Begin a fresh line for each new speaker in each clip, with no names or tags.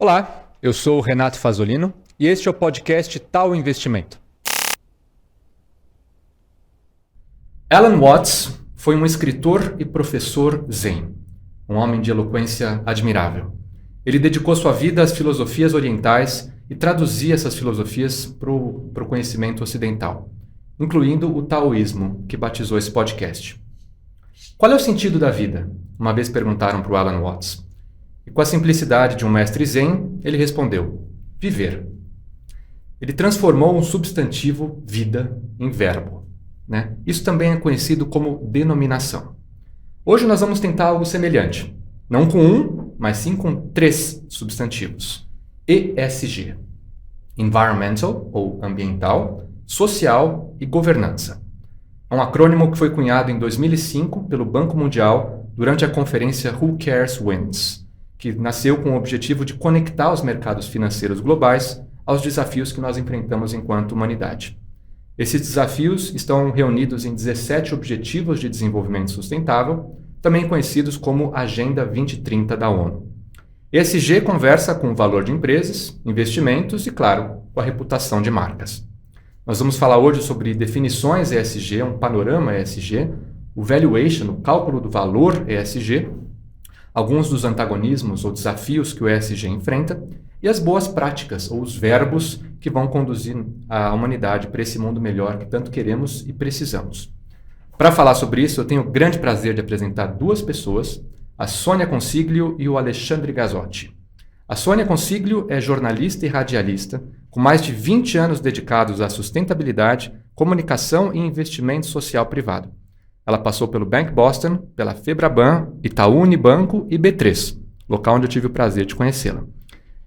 Olá, eu sou o Renato Fasolino e este é o podcast Tal Investimento. Alan Watts foi um escritor e professor zen, um homem de eloquência admirável. Ele dedicou sua vida às filosofias orientais e traduzia essas filosofias para o conhecimento ocidental, incluindo o taoísmo, que batizou esse podcast. Qual é o sentido da vida? Uma vez perguntaram para o Alan Watts. E com a simplicidade de um mestre zen, ele respondeu: viver. Ele transformou um substantivo, vida, em verbo. Isso também é conhecido como denominação. Hoje nós vamos tentar algo semelhante. Não com um, mas sim com 3 substantivos. ESG. Environmental, ou ambiental, social e governança. É um acrônimo que foi cunhado em 2005 pelo Banco Mundial durante a conferência Who Cares Wins, que nasceu com o objetivo de conectar os mercados financeiros globais aos desafios que nós enfrentamos enquanto humanidade. Esses desafios estão reunidos em 17 Objetivos de Desenvolvimento Sustentável, também conhecidos como Agenda 2030 da ONU. ESG conversa com o valor de empresas, investimentos e, claro, com a reputação de marcas. Nós vamos falar hoje sobre definições ESG, um panorama ESG, o valuation, o cálculo do valor ESG, alguns dos antagonismos ou desafios que o ESG enfrenta e as boas práticas ou os verbos que vão conduzir a humanidade para esse mundo melhor que tanto queremos e precisamos. Para falar sobre isso, eu tenho o grande prazer de apresentar 2 pessoas, a Sônia Consiglio e o Alexandre Gazzotti. A Sônia Consiglio é jornalista e radialista, com mais de 20 anos dedicados à sustentabilidade, comunicação e investimento social privado. Ela passou pelo Bank Boston, pela Febraban, Itaú Unibanco e B3, local onde eu tive o prazer de conhecê-la.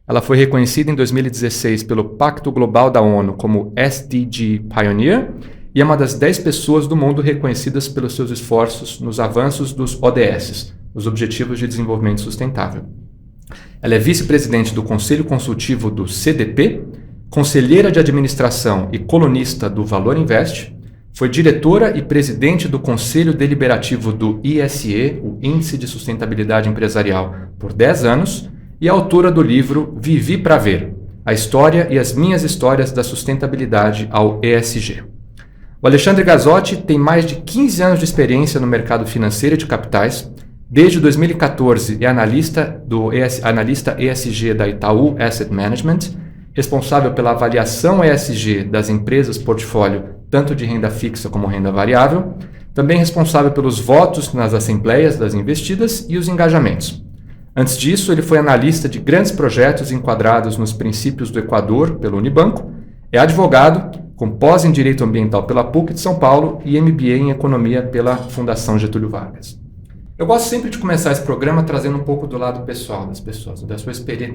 Ela foi reconhecida em 2016 pelo Pacto Global da ONU como SDG Pioneer e é uma das 10 pessoas do mundo reconhecidas pelos seus esforços nos avanços dos ODS, os Objetivos de Desenvolvimento Sustentável. Ela é vice-presidente do Conselho Consultivo do CDP, conselheira de administração e colunista do Valor Invest, foi diretora e presidente do Conselho Deliberativo do ISE, o Índice de Sustentabilidade Empresarial, por 10 anos, e autora do livro Vivi para Ver, a história e as minhas histórias da sustentabilidade ao ESG. O Alexandre Gazzotti tem mais de 15 anos de experiência no mercado financeiro e de capitais. Desde 2014 é analista ESG da Itaú Asset Management, responsável pela avaliação ESG das empresas portfólio, tanto de renda fixa como renda variável, também responsável pelos votos nas assembleias das investidas e os engajamentos. Antes disso, ele foi analista de grandes projetos enquadrados nos princípios do Equador pelo Unibanco, é advogado, com pós em Direito Ambiental pela PUC de São Paulo e MBA em Economia pela Fundação Getúlio Vargas. Eu gosto sempre de começar esse programa trazendo um pouco do lado pessoal das pessoas, da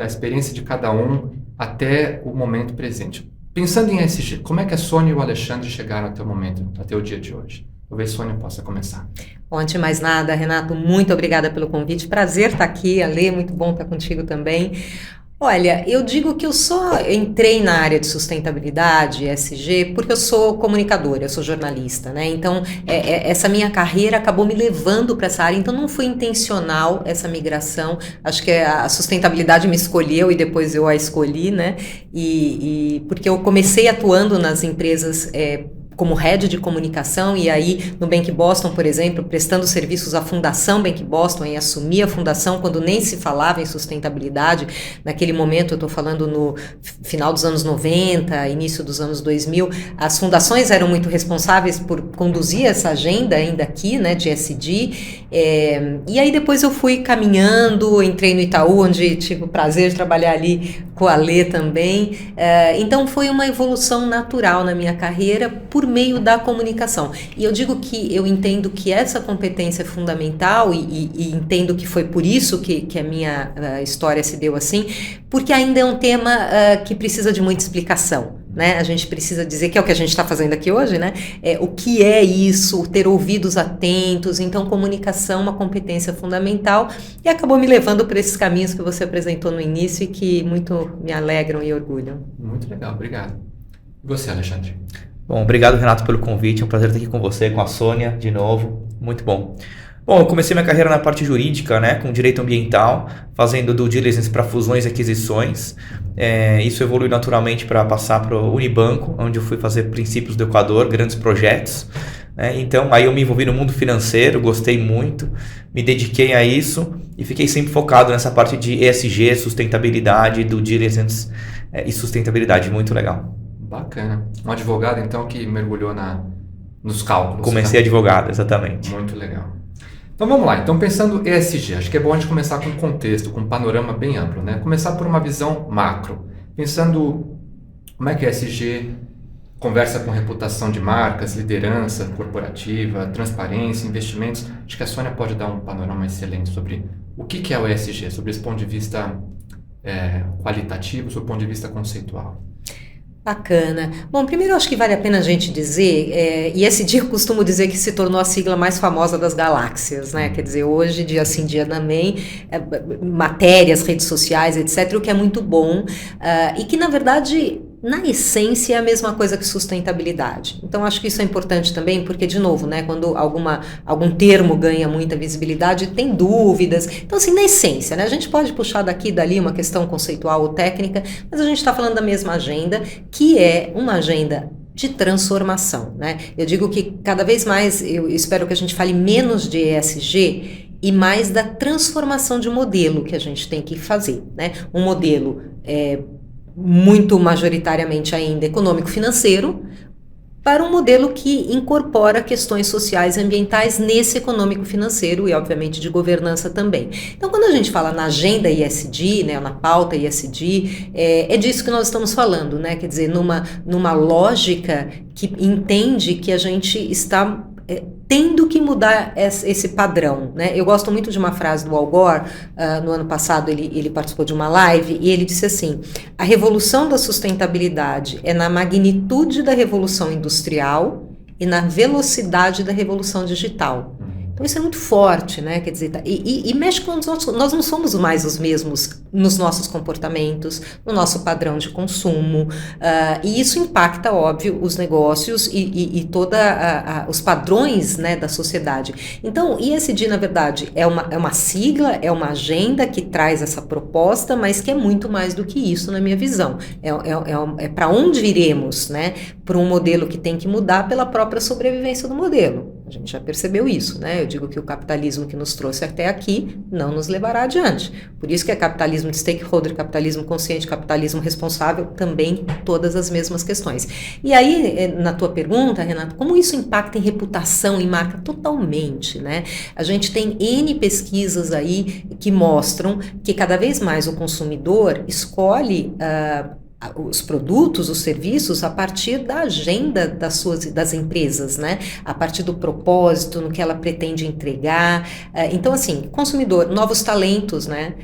experiência de cada um até o momento presente. Pensando em ESG, como é que a Sônia e o Alexandre chegaram até o momento, até o dia de hoje? Talvez a Sônia possa começar.
Bom, antes de mais nada, Renato, muito obrigada pelo convite. Prazer estar aqui, Ale, muito bom estar contigo também. Olha, eu digo que eu só entrei na área de sustentabilidade, ESG, porque eu sou comunicadora, eu sou jornalista, né? Então, essa minha carreira acabou me levando para essa área, então não foi intencional essa migração. Acho que a sustentabilidade me escolheu e depois eu a escolhi, né? E porque eu comecei atuando nas empresas como head de comunicação, e aí no Bank Boston, por exemplo, prestando serviços à Fundação Bank Boston, e assumi a fundação quando nem se falava em sustentabilidade. Naquele momento, eu estou falando no final dos anos 90, início dos anos 2000, as fundações eram muito responsáveis por conduzir essa agenda ainda aqui, né, de ESG, e aí depois eu fui caminhando, entrei no Itaú, onde tive o prazer de trabalhar ali com a Lê também, então foi uma evolução natural na minha carreira por meio da comunicação. E eu digo que eu entendo que essa competência é fundamental e entendo que foi por isso que a minha história se deu assim, porque ainda é um tema que precisa de muita explicação. Né? A gente precisa dizer, que é o que a gente está fazendo aqui hoje, né? O que é isso, ter ouvidos atentos. Então, comunicação é uma competência fundamental e acabou me levando para esses caminhos que você apresentou no início e que muito me alegram e orgulham.
Muito legal, obrigado. E você, Alexandre?
Bom, obrigado, Renato, pelo convite. É um prazer estar aqui com você, com a Sônia, de novo. Muito bom. Bom, eu comecei minha carreira na parte jurídica, né, com direito ambiental, fazendo due diligence para fusões e aquisições. Isso evoluiu naturalmente para passar para o Unibanco, onde eu fui fazer princípios do Equador, grandes projetos. Então, aí eu me envolvi no mundo financeiro, gostei muito, me dediquei a isso e fiquei sempre focado nessa parte de ESG, sustentabilidade, due diligence e sustentabilidade. Muito legal.
Bacana. Um advogado, então, que mergulhou nos cálculos.
Comecei advogado, exatamente.
Muito legal. Então vamos lá, então pensando ESG, acho que é bom a gente começar com um contexto, com um panorama bem amplo, né? Começar por uma visão macro, pensando como é que a ESG conversa com reputação de marcas, liderança corporativa, transparência, investimentos. Acho que a Sônia pode dar um panorama excelente sobre o que é o ESG, sobre esse ponto de vista qualitativo, sobre o ponto de vista conceitual.
Bacana. Bom, primeiro eu acho que vale a pena a gente dizer, e esse dia eu costumo dizer que se tornou a sigla mais famosa das galáxias, né? Quer dizer, hoje, dia sim, dia também, matérias, redes sociais, etc., o que é muito bom, e que, na verdade, na essência é a mesma coisa que sustentabilidade. Então, acho que isso é importante também, porque, de novo, né, quando algum termo ganha muita visibilidade, tem dúvidas. Então, assim, na essência, né, a gente pode puxar daqui e dali uma questão conceitual ou técnica, mas a gente está falando da mesma agenda, que é uma agenda de transformação, né? Eu digo que cada vez mais, eu espero que a gente fale menos de ESG e mais da transformação de modelo que a gente tem que fazer, né? Um modelo muito majoritariamente ainda econômico-financeiro, para um modelo que incorpora questões sociais e ambientais nesse econômico-financeiro e, obviamente, de governança também. Então, quando a gente fala na agenda ESG, né, na pauta ESG, é disso que nós estamos falando, né? Quer dizer, numa lógica que entende que a gente está tendo que mudar esse padrão, né? Eu gosto muito de uma frase do Al Gore, no ano passado ele participou de uma live e ele disse assim: a revolução da sustentabilidade é na magnitude da revolução industrial e na velocidade da revolução digital. Então isso é muito forte, né? Quer dizer, e mexe com nós não somos mais os mesmos nos nossos comportamentos, no nosso padrão de consumo, e isso impacta, óbvio, os negócios e os padrões, né, da sociedade. Então, ESG, na verdade, é uma sigla, é uma agenda que traz essa proposta, mas que é muito mais do que isso, na minha visão. É para onde iremos, né? Para um modelo que tem que mudar pela própria sobrevivência do modelo. A gente já percebeu isso, né? Eu digo que o capitalismo que nos trouxe até aqui não nos levará adiante. Por isso que é capitalismo de stakeholder, capitalismo consciente, capitalismo responsável, também todas as mesmas questões. E aí, na tua pergunta, Renato, como isso impacta em reputação, em marca? Totalmente, né? A gente tem N pesquisas aí que mostram que cada vez mais o consumidor escolhe os produtos, os serviços a partir da agenda das empresas, né? A partir do propósito, no que ela pretende entregar. Então, assim, consumidor, novos talentos, né?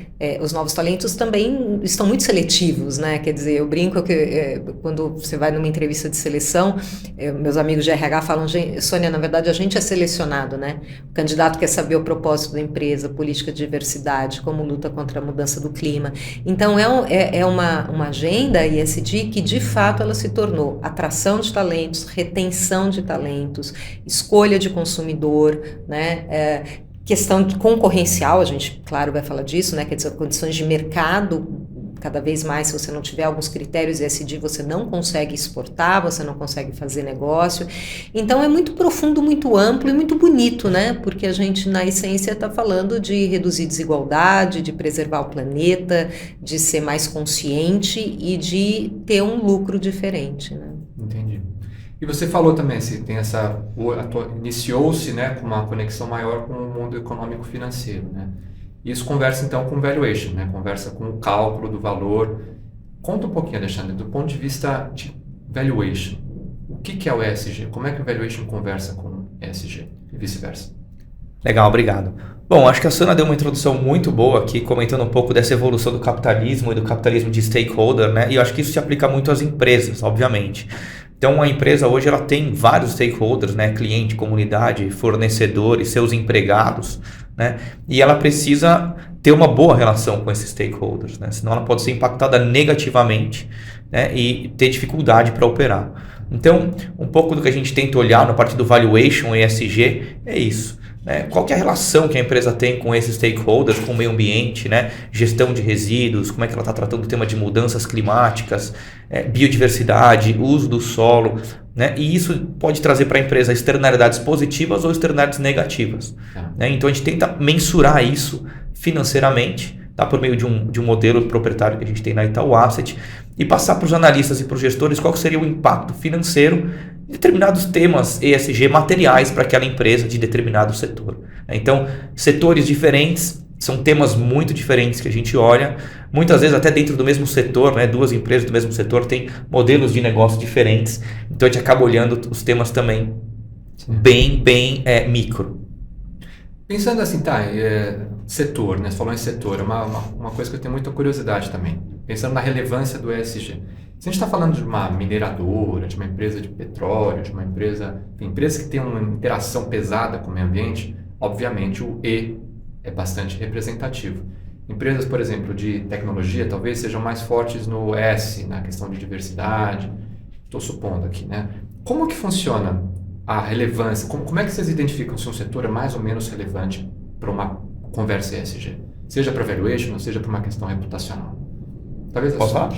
Os novos talentos também estão muito seletivos, né? Quer dizer, eu brinco que quando você vai numa entrevista de seleção, meus amigos de RH falam: Sônia, na verdade a gente é selecionado, né? O candidato quer saber o propósito da empresa, política de diversidade, como luta contra a mudança do clima. Então, é uma agenda ESG que de fato ela se tornou atração de talentos, retenção de talentos, escolha de consumidor, né? Questão de concorrencial, a gente, claro, vai falar disso, né? Quer dizer, condições de mercado. Cada vez mais, se você não tiver alguns critérios ESG, você não consegue exportar, você não consegue fazer negócio. Então, é muito profundo, muito amplo e muito bonito, né? Porque a gente, na essência, está falando de reduzir desigualdade, de preservar o planeta, de ser mais consciente e de ter um lucro diferente, né?
Entendi. E você falou também, se tem iniciou-se, né, com uma conexão maior com o mundo econômico financeiro, né? Isso conversa então com valuation, né? Conversa com o cálculo do valor. Conta um pouquinho, Alexandre, do ponto de vista de valuation. O que é o ESG? Como é que o valuation conversa com o ESG e vice-versa?
Legal, obrigado. Bom, acho que a Sônia deu uma introdução muito boa aqui, comentando um pouco dessa evolução do capitalismo e do capitalismo de stakeholder, né? E eu acho que isso se aplica muito às empresas, obviamente. Então, a empresa hoje ela tem vários stakeholders, né? Cliente, comunidade, fornecedores, seus empregados, né? E ela precisa ter uma boa relação com esses stakeholders, né? Senão ela pode ser impactada negativamente, né? E ter dificuldade para operar. Então, um pouco do que a gente tenta olhar na parte do valuation ESG é isso. né? Qual que é a relação que a empresa tem com esses stakeholders, com o meio ambiente, né? Gestão de resíduos, como é que ela está tratando o tema de mudanças climáticas, biodiversidade, uso do solo, né? E isso pode trazer para a empresa externalidades positivas ou externalidades negativas. Né? Então a gente tenta mensurar isso financeiramente, tá? Por meio de um modelo proprietário que a gente tem na Itaú Asset, e passar para os analistas e para os gestores qual que seria o impacto financeiro de determinados temas ESG materiais para aquela empresa de determinado setor. Então, setores diferentes, são temas muito diferentes que a gente olha, muitas vezes até dentro do mesmo setor, né? Duas empresas do mesmo setor têm modelos de negócio diferentes, então a gente acaba olhando os temas também bem micro.
Pensando assim, setor, né? Você falou em setor, é uma coisa que eu tenho muita curiosidade também. Pensando na relevância do ESG. Se a gente está falando de uma mineradora, de uma empresa de petróleo, de uma empresa que tem uma interação pesada com o meio ambiente, obviamente o E é bastante representativo. Empresas, por exemplo, de tecnologia, talvez sejam mais fortes no S, na questão de diversidade, estou supondo aqui, né? Como que funciona a relevância? Como é que vocês identificam se um setor é mais ou menos relevante para uma conversa ESG? Seja para valuation ou seja para uma questão reputacional? Talvez
Posso falar?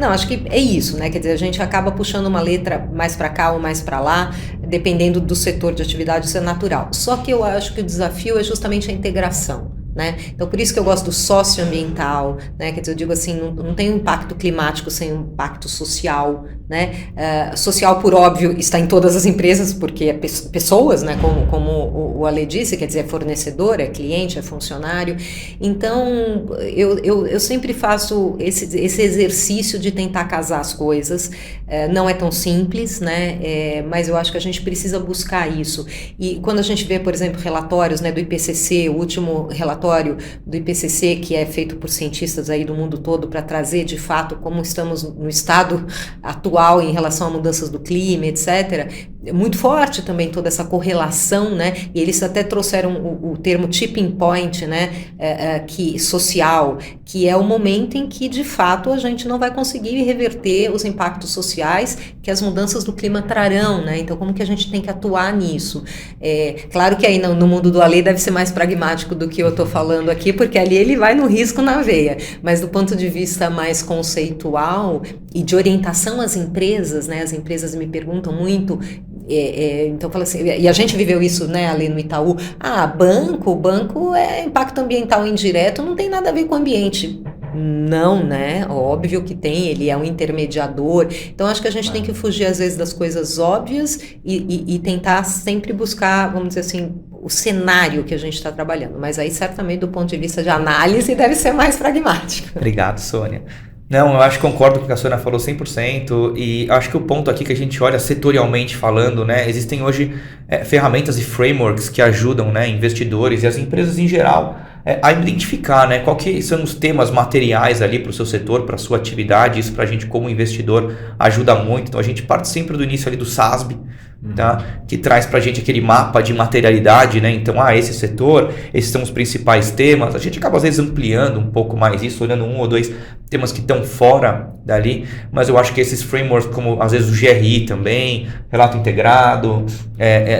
Não, acho que é isso, né? Quer dizer, a gente acaba puxando uma letra mais para cá ou mais para lá, dependendo do setor de atividade, isso é natural. Só que eu acho que o desafio é justamente a integração. Né? Então, por isso que eu gosto do socioambiental, né? Quer dizer, eu digo assim, não tem um impacto climático sem um impacto social, né? Social, por óbvio, está em todas as empresas, porque é pessoas, né? Como o Ale disse, quer dizer, é fornecedor, é cliente, é funcionário. Então, eu sempre faço esse exercício de tentar casar as coisas. Não é tão simples, né? Mas eu acho que a gente precisa buscar isso. E quando a gente vê, por exemplo, relatórios, né, do IPCC, o último relatório do IPCC, que é feito por cientistas aí do mundo todo para trazer de fato como estamos no estado atual em relação a mudanças do clima, etc. É muito forte também toda essa correlação, né? E eles até trouxeram o termo tipping point, né? Social, que é o momento em que de fato a gente não vai conseguir reverter os impactos sociais que as mudanças do clima trarão, né? Então como que a gente tem que atuar nisso? Claro que aí no mundo do Ale deve ser mais pragmático do que eu estou falando aqui, porque ali ele vai no risco na veia, mas do ponto de vista mais conceitual e de orientação às empresas, né? As empresas me perguntam muito, então fala assim, e a gente viveu isso, né, ali no Itaú, banco é impacto ambiental indireto, não tem nada a ver com o ambiente. Não, né? Óbvio que tem, ele é um intermediador. Então, acho que a gente tem que fugir, às vezes, das coisas óbvias e tentar sempre buscar, vamos dizer assim, o cenário que a gente está trabalhando. Mas aí, certamente, do ponto de vista de análise, deve ser mais pragmático.
Obrigado, Sônia. Não, eu acho que concordo com o que a Sônia falou 100%, e acho que o ponto aqui que a gente olha setorialmente falando, né, existem hoje ferramentas e frameworks que ajudam, né, investidores e as empresas em geral a identificar, né, qual que são os temas materiais ali para o seu setor, para a sua atividade. Isso para a gente como investidor ajuda muito. Então a gente parte sempre do início ali do SASB, tá? Que traz para a gente aquele mapa de materialidade, né? Então, esse setor, esses são os principais temas. A gente acaba às vezes ampliando um pouco mais isso, olhando um ou dois temas que estão fora dali, mas eu acho que esses frameworks, como às vezes o GRI também, relato integrado,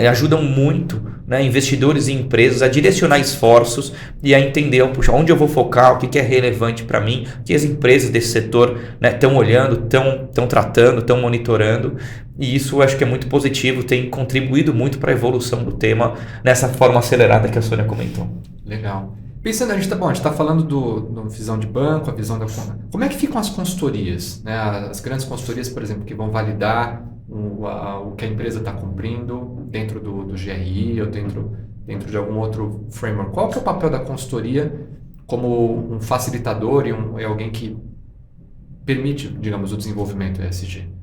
ajudam muito, né, investidores e empresas a direcionar esforços e a entender, onde eu vou focar, o que é relevante para mim, o que as empresas desse setor estão, né, olhando, estão tratando, estão monitorando, e isso eu acho que é muito positivo, tem contribuído muito para a evolução do tema nessa forma acelerada que a Sônia comentou.
Legal. Pensando, a gente está falando da visão de banco, a visão da... Como é que ficam as consultorias, né? As grandes consultorias, por exemplo, que vão validar o que a empresa está cumprindo dentro do GRI ou dentro de algum outro framework. Qual que é o papel da consultoria como um facilitador e alguém que permite, digamos, o desenvolvimento ESG?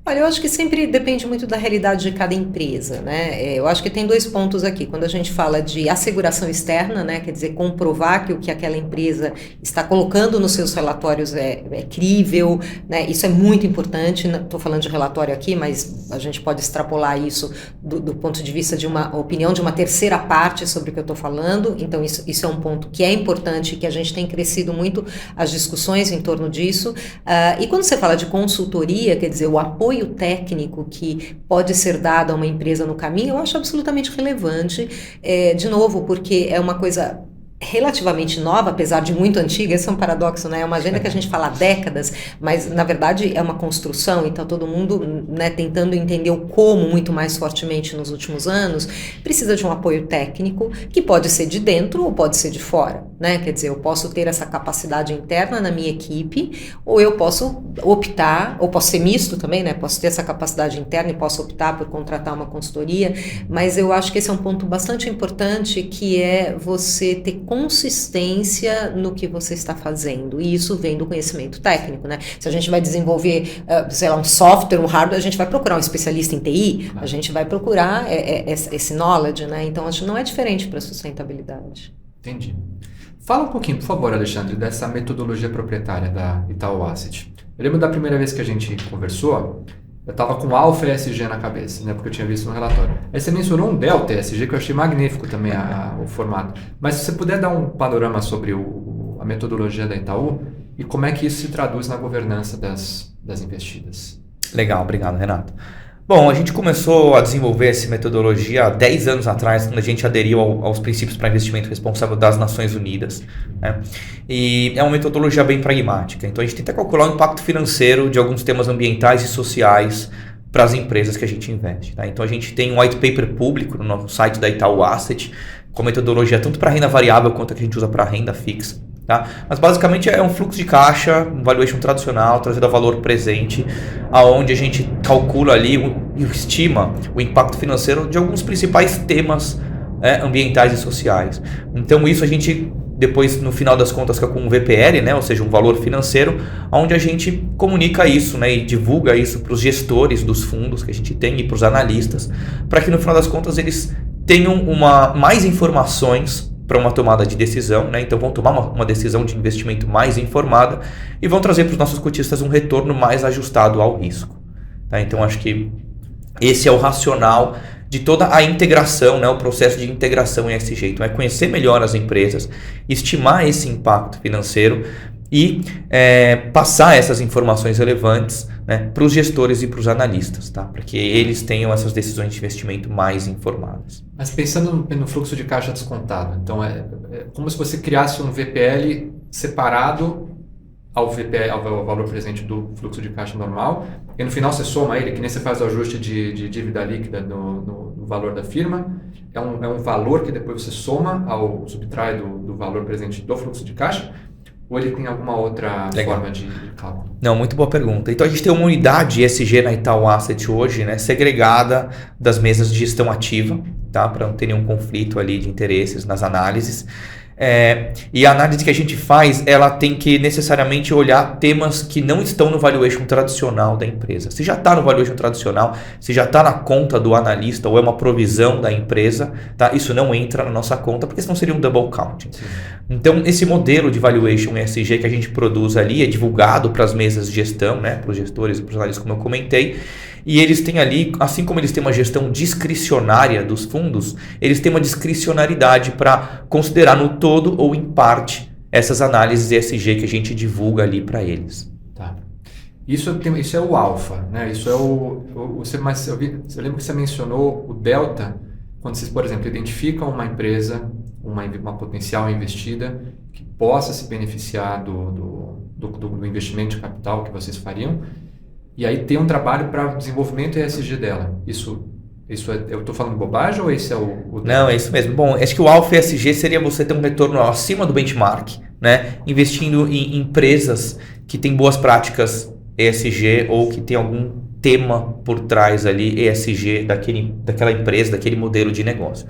Olha, eu acho que sempre depende muito da realidade de cada empresa, né? Eu acho que tem dois pontos aqui. Quando a gente fala de asseguração externa, né? Quer dizer, comprovar que o que aquela empresa está colocando nos seus relatórios é crível, né? Isso é muito importante. Estou falando de relatório aqui, mas a gente pode extrapolar isso do ponto de vista de uma opinião de uma terceira parte sobre o que eu estou falando. Então, isso é um ponto que é importante, que a gente tem crescido muito as discussões em torno disso. E quando você fala de consultoria, quer dizer, o apoio apoio técnico que pode ser dado a uma empresa no caminho, eu acho absolutamente relevante, de novo, porque é uma coisa relativamente nova, apesar de muito antiga. Esse é um paradoxo, né? É uma agenda que a gente fala há décadas, mas na verdade é uma construção, então todo mundo, né, tentando entender o como muito mais fortemente nos últimos anos, precisa de um apoio técnico que pode ser de dentro ou pode ser de fora, né? Quer dizer, eu posso ter essa capacidade interna na minha equipe, ou eu posso optar, ou posso ser misto também, né? Posso ter essa capacidade interna e posso optar por contratar uma consultoria, mas eu acho que esse é um ponto bastante importante, que é você ter consistência no que você está fazendo, e isso vem do conhecimento técnico, né? Se a gente vai desenvolver, sei lá, um software, um hardware, a gente vai procurar um especialista em TI, a gente vai procurar esse knowledge, né? Então, acho que não é diferente para a sustentabilidade.
Entendi. Fala um pouquinho, por favor, Alexandre, dessa metodologia proprietária da Itaú Asset. Eu lembro da primeira vez que a gente conversou, eu estava com Alpha ESG na cabeça, né, porque eu tinha visto no relatório. Aí você mencionou um Delta ESG, que eu achei magnífico também o formato. Mas se você puder dar um panorama sobre a metodologia da Itaú e como é que isso se traduz na governança das investidas.
Legal, obrigado, Renato. Bom, a gente começou a desenvolver essa metodologia há 10 anos atrás, quando a gente aderiu aos princípios para investimento responsável das Nações Unidas, né? E é uma metodologia bem pragmática. Então a gente tenta calcular o impacto financeiro de alguns temas ambientais e sociais para as empresas que a gente investe, tá? Então a gente tem um white paper público no nosso site da Itaú Asset, com metodologia tanto para renda variável quanto a que a gente usa para renda fixa. Tá? Mas basicamente é um fluxo de caixa, um valuation tradicional, trazido a valor presente, aonde a gente calcula ali e estima o impacto financeiro de alguns principais temas ambientais e sociais. Então isso a gente depois, no final das contas, fica com um VPL, né? Ou seja, um valor financeiro, onde a gente comunica isso, né? E divulga isso para os gestores dos fundos que a gente tem e para os analistas, para que no final das contas eles tenham mais informações para uma tomada de decisão, né? Então vão tomar uma decisão de investimento mais informada e vão trazer para os nossos cotistas um retorno mais ajustado ao risco, tá? Então acho que esse é o racional de toda a integração, né? O processo de integração em ESG. Então é conhecer melhor as empresas, estimar esse impacto financeiro e passar essas informações relevantes, né, para os gestores e para os analistas, tá? Para que eles tenham essas decisões de investimento mais informadas.
Mas pensando no fluxo de caixa descontado, então é como se você criasse um VPL separado ao valor presente do fluxo de caixa normal, e no final você soma ele, que nem você faz o ajuste de dívida líquida no valor da firma, é um valor que depois você soma subtrai do valor presente do fluxo de caixa, ou ele tem alguma outra forma de cálculo?
Não, muito boa pergunta. Então a gente tem uma unidade ESG na Itaú Asset hoje, né, segregada das mesas de gestão ativa, tá, para não ter nenhum conflito ali de interesses nas análises. E a análise que a gente faz, ela tem que necessariamente olhar temas que não estão no valuation tradicional da empresa. Se já está no valuation tradicional, se já está na conta do analista ou é uma provisão da empresa, tá? Isso não entra na nossa conta, porque senão seria um double counting. Sim. Então, esse modelo de valuation ESG que a gente produz ali é divulgado para as mesas de gestão, né? Para os gestores e para os analistas, como eu comentei. E eles têm ali, assim como eles têm uma gestão discricionária dos fundos, eles têm uma discricionariedade para considerar no todo ou em parte essas análises ESG que a gente divulga ali para eles.
Tá. Isso é o alfa, né? Isso é eu lembro que você mencionou o delta, quando vocês, por exemplo, identificam uma empresa, uma potencial investida que possa se beneficiar do investimento de capital que vocês fariam. E aí tem um trabalho para desenvolvimento ESG dela. Isso eu estou falando bobagem ou esse é o...
Não, é isso mesmo. Bom, acho que o Alpha ESG seria você ter um retorno acima do benchmark, né? Investindo em empresas que têm boas práticas ESG ou que tem algum tema por trás ali ESG daquela empresa, daquele modelo de negócio.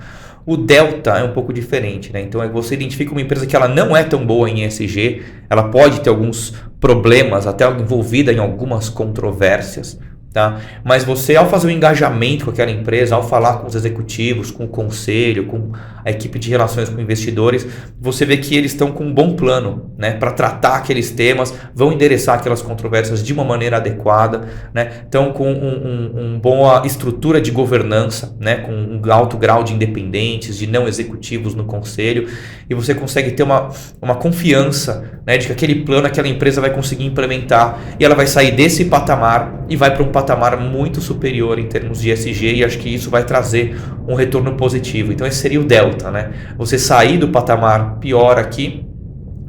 O delta é um pouco diferente, né? Então você identifica uma empresa que ela não é tão boa em ESG, ela pode ter alguns problemas, até envolvida em algumas controvérsias, tá? Mas você, ao fazer o engajamento com aquela empresa, ao falar com os executivos, com o conselho, com a equipe de relações com investidores, você vê que eles estão com um bom plano, né, para tratar aqueles temas, vão endereçar aquelas controvérsias de uma maneira adequada, né? Então com uma boa estrutura de governança, né, com um alto grau de independentes, de não executivos no conselho, e você consegue ter uma confiança, né, de que aquele plano, aquela empresa vai conseguir implementar, e ela vai sair desse patamar e vai para um patamar patamar muito superior em termos de ESG, e acho que isso vai trazer um retorno positivo. Então esse seria o delta, né? Você sair do patamar pior aqui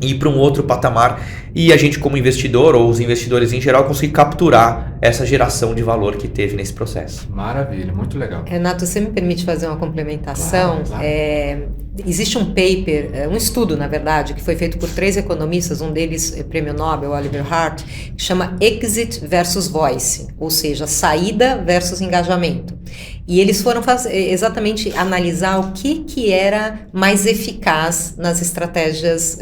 e ir para um outro patamar, e a gente como investidor, ou os investidores em geral, conseguir capturar essa geração de valor que teve nesse processo.
Maravilha, muito legal.
Renato, você me permite fazer uma complementação?
Claro.
Existe um paper, um estudo, na verdade, que foi feito por 3 economistas, um deles é prêmio Nobel, Oliver Hart, que chama Exit versus Voice, ou seja, saída versus engajamento. E eles foram exatamente analisar o que era mais eficaz nas estratégias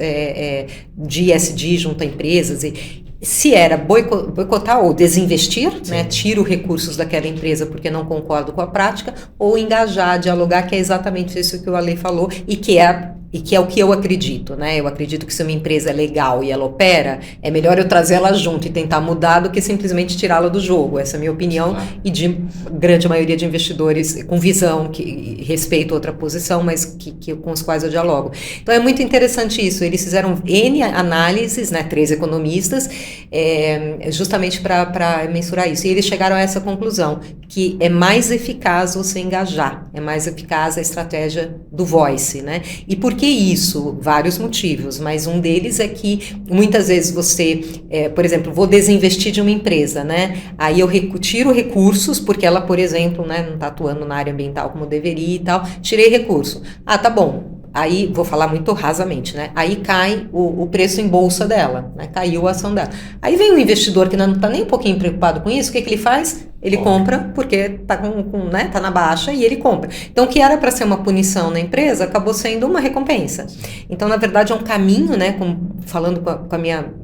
de ESG junto a empresas, e se era boicotar ou desinvestir, né, tiro recursos daquela empresa porque não concordo com a prática, ou engajar, dialogar, que é exatamente isso que o Ale falou, e que é o que eu acredito, né? Eu acredito que se uma empresa é legal e ela opera, é melhor eu trazer ela junto e tentar mudar do que simplesmente tirá-la do jogo. Essa é a minha opinião, claro. E de grande maioria de investidores com visão, que respeito outra posição, mas com os quais eu dialogo. Então é muito interessante isso. Eles fizeram N análises, né, 3 economistas, justamente para mensurar isso. E eles chegaram a essa conclusão, que é mais eficaz você engajar, é mais eficaz a estratégia do voice, né? E por que isso? Vários motivos, mas um deles é que muitas vezes você, por exemplo, vou desinvestir de uma empresa, né? Aí eu tiro recursos, porque ela, por exemplo, né, não está atuando na área ambiental como deveria e tal, tirei recurso. Ah, tá bom. Aí, vou falar muito rasamente, né? Aí cai o preço em bolsa dela, né? Caiu a ação dela. Aí vem um investidor que não está nem um pouquinho preocupado com isso, o que ele faz? Ele compra porque está né, tá na baixa e ele compra. Então, o que era para ser uma punição na empresa, acabou sendo uma recompensa. Então, na verdade, é um caminho, né? Falando com a minha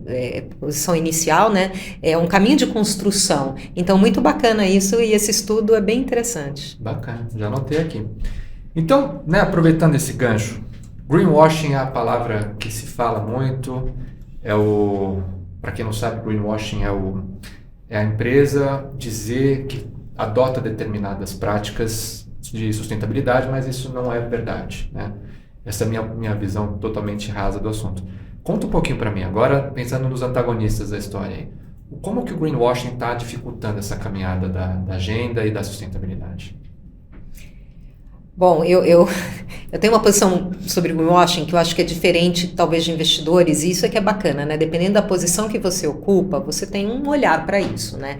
posição inicial, né? É um caminho de construção. Então, muito bacana isso, e esse estudo é bem interessante.
Bacana, já anotei aqui. Então, né, aproveitando esse gancho, greenwashing é a palavra que se fala muito, para quem não sabe, greenwashing é a empresa dizer que adota determinadas práticas de sustentabilidade, mas isso não é verdade, né? Essa é a minha visão totalmente rasa do assunto. Conta um pouquinho para mim, agora pensando nos antagonistas da história aí. Como que o greenwashing está dificultando essa caminhada da agenda e da sustentabilidade?
Bom, eu tenho uma posição sobre o greenwashing que eu acho que é diferente, talvez, de investidores, e isso é que é bacana, né? Dependendo da posição que você ocupa, você tem um olhar para isso, né?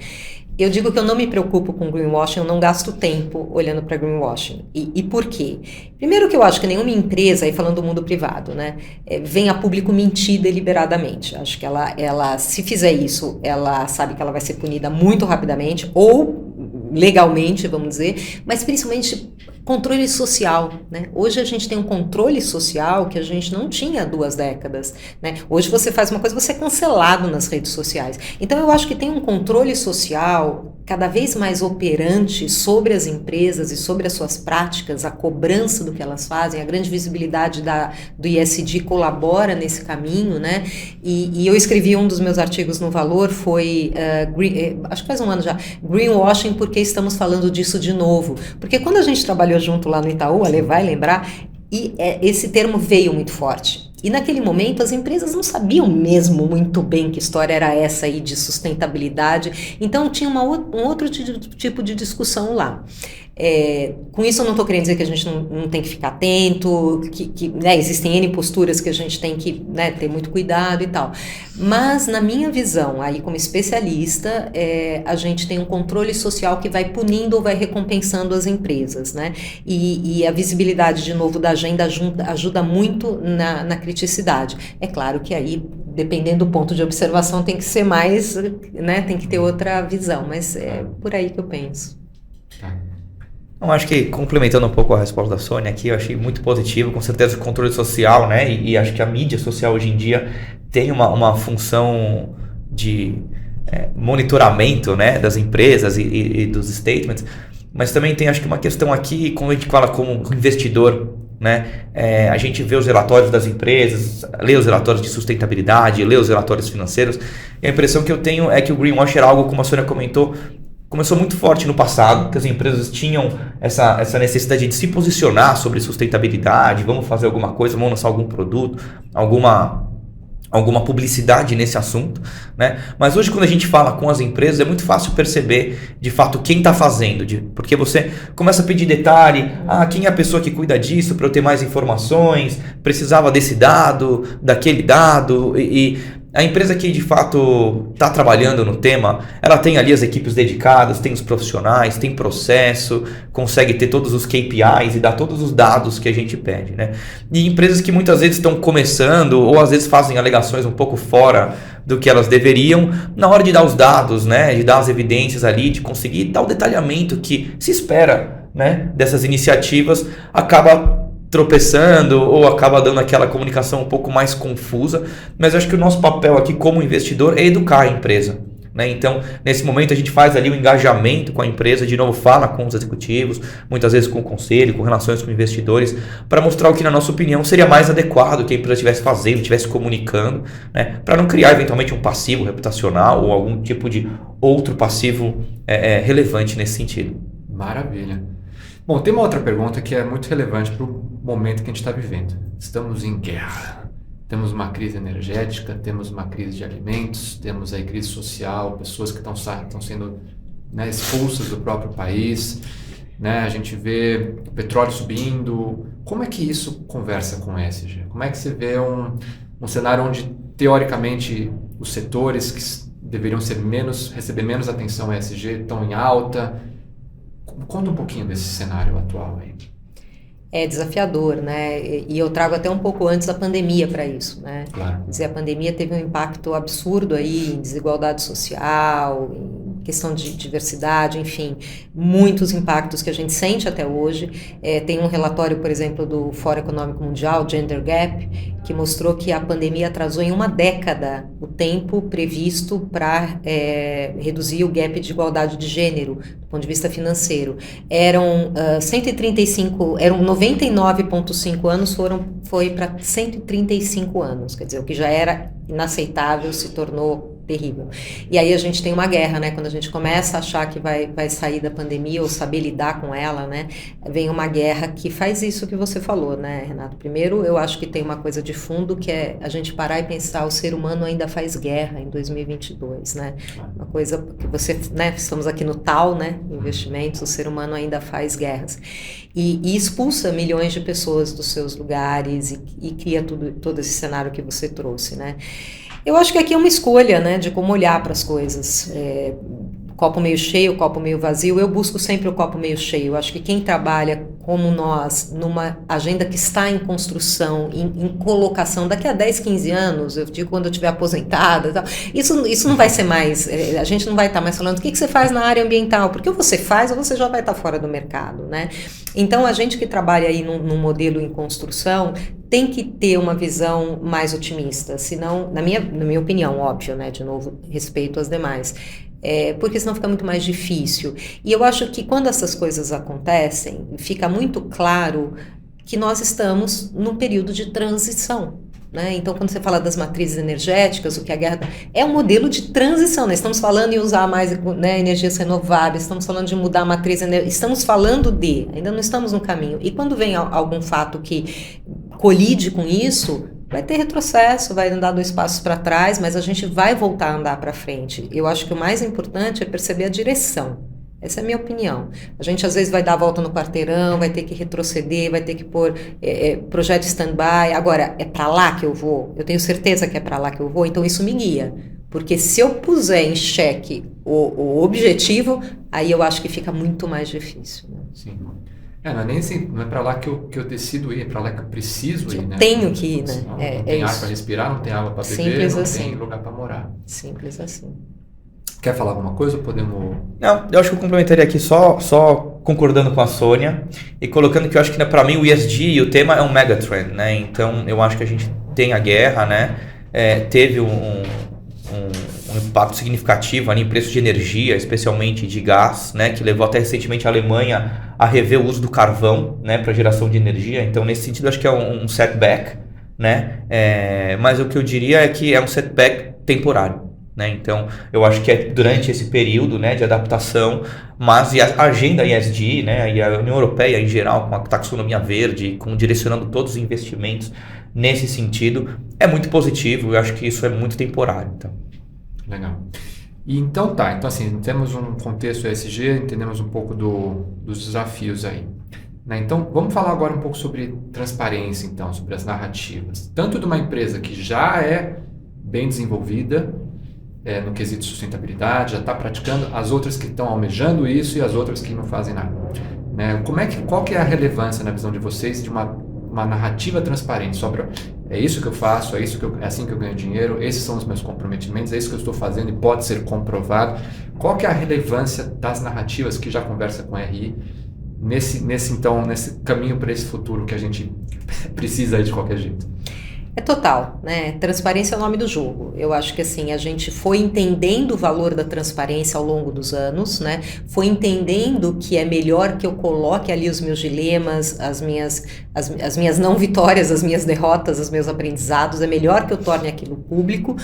Eu digo que eu não me preocupo com greenwashing, eu não gasto tempo olhando para greenwashing. E por quê? Primeiro que eu acho que nenhuma empresa, aí falando do mundo privado, né, vem a público mentir deliberadamente. Acho que ela, se fizer isso, ela sabe que ela vai ser punida muito rapidamente, ou legalmente, vamos dizer, mas principalmente controle social, né? Hoje a gente tem um controle social que a gente não tinha há 2 décadas, né? Hoje você faz uma coisa, você é cancelado nas redes sociais. Então eu acho que tem um controle social cada vez mais operante sobre as empresas e sobre as suas práticas, a cobrança do que elas fazem, a grande visibilidade do ESG colabora nesse caminho, né? E eu escrevi um dos meus artigos no Valor, foi, acho que faz um ano já, greenwashing, porque estamos falando disso de novo. Porque quando a gente trabalhou junto lá no Itaú, a Ale vai lembrar, e esse termo veio muito forte. E naquele momento as empresas não sabiam mesmo muito bem que história era essa aí de sustentabilidade, então tinha um outro tipo de discussão lá. Com isso eu não estou querendo dizer que a gente não tem que ficar atento, que né, existem N posturas que a gente tem que, né, ter muito cuidado e tal. Mas na minha visão, aí como especialista, a gente tem um controle social que vai punindo ou vai recompensando as empresas, né? E a visibilidade, de novo, da agenda ajuda muito na criticidade. É claro que aí, dependendo do ponto de observação, tem que ser mais, né, tem que ter outra visão, mas é por aí que eu penso.
Eu acho que, complementando um pouco a resposta da Sônia aqui, eu achei muito positivo, com certeza o controle social, né, e acho que a mídia social hoje em dia tem uma função de monitoramento, né, das empresas e dos statements, mas também tem, acho que, uma questão aqui, quando a gente fala como investidor, né, a gente vê os relatórios das empresas, lê os relatórios de sustentabilidade, lê os relatórios financeiros, e a impressão que eu tenho é que o greenwash era algo, como a Sônia comentou, começou muito forte no passado, que as empresas tinham essa necessidade de se posicionar sobre sustentabilidade, vamos fazer alguma coisa, vamos lançar algum produto, alguma alguma publicidade nesse assunto, né? Mas hoje quando a gente fala com as empresas é muito fácil perceber de fato quem está fazendo, porque você começa a pedir detalhe, quem é a pessoa que cuida disso para eu ter mais informações, precisava desse dado, daquele dado, e a empresa que de fato está trabalhando no tema, ela tem ali as equipes dedicadas, tem os profissionais, tem processo, consegue ter todos os KPIs e dar todos os dados que a gente pede, né? E empresas que muitas vezes estão começando ou às vezes fazem alegações um pouco fora do que elas deveriam, na hora de dar os dados, né, de dar as evidências ali, de conseguir dar o detalhamento que se espera, né, dessas iniciativas, acaba tropeçando ou acaba dando aquela comunicação um pouco mais confusa, mas eu acho que o nosso papel aqui como investidor é educar a empresa, né? Então, nesse momento a gente faz ali o engajamento com a empresa, de novo fala com os executivos, muitas vezes com o conselho, com relações com investidores, para mostrar o que na nossa opinião seria mais adequado que a empresa estivesse fazendo, estivesse comunicando, né? Para não criar eventualmente um passivo reputacional ou algum tipo de outro passivo relevante nesse sentido.
Maravilha. Bom, tem uma outra pergunta que é muito relevante para o momento que a gente está vivendo. Estamos em guerra. Temos uma crise energética, temos uma crise de alimentos, temos aí crise social, pessoas que estão sendo, né, expulsas do próprio país, né? A gente vê o petróleo subindo. Como é que isso conversa com o ESG? Como é que você vê um cenário onde, teoricamente, os setores que deveriam receber menos atenção ESG estão em alta? Conta um pouquinho desse cenário atual aí.
É desafiador, né? E eu trago até um pouco antes da pandemia para isso, né?
Claro.
Quer dizer, a pandemia teve um impacto absurdo aí em desigualdade social, em questão de diversidade, enfim, muitos impactos que a gente sente até hoje. Tem um relatório, por exemplo, do Fórum Econômico Mundial, Gender Gap, que mostrou que a pandemia atrasou em uma década o tempo previsto para reduzir o gap de igualdade de gênero, do ponto de vista financeiro. Eram 99,5 anos, foi para 135 anos, quer dizer, o que já era inaceitável se tornou terrível. E aí a gente tem uma guerra, né? Quando a gente começa a achar que vai sair da pandemia ou saber lidar com ela, né? Vem uma guerra que faz isso que você falou, né, Renato? Primeiro, eu acho que tem uma coisa de fundo que é a gente parar e pensar, o ser humano ainda faz guerra em 2022, né? Uma coisa que né? Estamos aqui no TAL, né? Investimentos, o ser humano ainda faz guerras. E expulsa milhões de pessoas dos seus lugares e cria todo esse cenário que você trouxe, né? Eu acho que aqui é uma escolha, né, de como olhar para as coisas. Copo meio cheio, copo meio vazio. Eu busco sempre o copo meio cheio. Eu acho que quem trabalha como nós, numa agenda que está em construção, em colocação, daqui a 10, 15 anos, eu digo quando eu estiver aposentada, tal, isso não vai ser mais, a gente não vai estar mais falando o que você faz na área ambiental, porque ou você faz ou você já vai estar fora do mercado, né? Então, a gente que trabalha aí num modelo em construção tem que ter uma visão mais otimista, senão, na minha opinião, óbvio, né? De novo, respeito às demais. Porque senão fica muito mais difícil. E eu acho que quando essas coisas acontecem, fica muito claro que nós estamos num período de transição, né? Então, quando você fala das matrizes energéticas, o que a guerra é um modelo de transição, né? Estamos falando em usar mais, né, energias renováveis, estamos falando de mudar a matriz energética, estamos falando ainda não estamos no caminho. E quando vem algum fato que colide com isso, vai ter retrocesso, vai andar 2 passos para trás, mas a gente vai voltar a andar para frente. Eu acho que o mais importante é perceber a direção. Essa é a minha opinião. A gente às vezes vai dar a volta no quarteirão, vai ter que retroceder, vai ter que pôr projeto stand-by. Agora, é para lá que eu vou? Eu tenho certeza que é para lá que eu vou, então isso me guia. Porque se eu puser em xeque o objetivo, aí eu acho que fica muito mais difícil, né?
Sim. Não é nem assim, não é para lá que eu decido ir, é para lá que eu preciso ir, né?
Tenho que ir, né?
Não tem ar para respirar, não tem água para beber,
Simples
não
assim.
tem lugar para morar.
Simples assim.
Quer falar alguma coisa ou podemos...
Não, eu acho que eu complementaria aqui só concordando com a Sônia e colocando que eu acho que para mim o ESG e o tema é um megatrend, né? Então eu acho que a gente tem a guerra, né? Teve um impacto significativo ali em preço de energia, especialmente de gás, né? Que levou até recentemente a Alemanha a rever o uso do carvão, né? Para geração de energia. Então nesse sentido acho que é um setback, né? Mas o que eu diria é que é um setback temporário, né? Então, eu acho que é durante esse período, né, de adaptação, mas e a agenda ESG, né, e a União Europeia em geral, com a taxonomia verde, com direcionando todos os investimentos nesse sentido, é muito positivo. Eu acho que isso é muito temporário. Então.
Legal. E então então assim, temos um contexto ESG, entendemos um pouco dos desafios aí. Né? Então, vamos falar agora um pouco sobre transparência, então, sobre as narrativas. Tanto de uma empresa que já é bem desenvolvida no quesito sustentabilidade, já está praticando, as outras que estão almejando isso e as outras que não fazem nada. Né? Qual que é a relevância, na visão de vocês, de uma narrativa transparente sobre é isso que eu faço, é assim que eu ganho dinheiro, esses são os meus comprometimentos, é isso que eu estou fazendo e pode ser comprovado. Qual que é a relevância das narrativas que já conversa com a RI nesse caminho para esse futuro que a gente precisa aí de qualquer jeito?
É total, né? Transparência é o nome do jogo. Eu acho que assim, a gente foi entendendo o valor da transparência ao longo dos anos, né? Foi entendendo que é melhor que eu coloque ali os meus dilemas, as minhas não vitórias, as minhas derrotas, os meus aprendizados. É melhor que eu torne aquilo público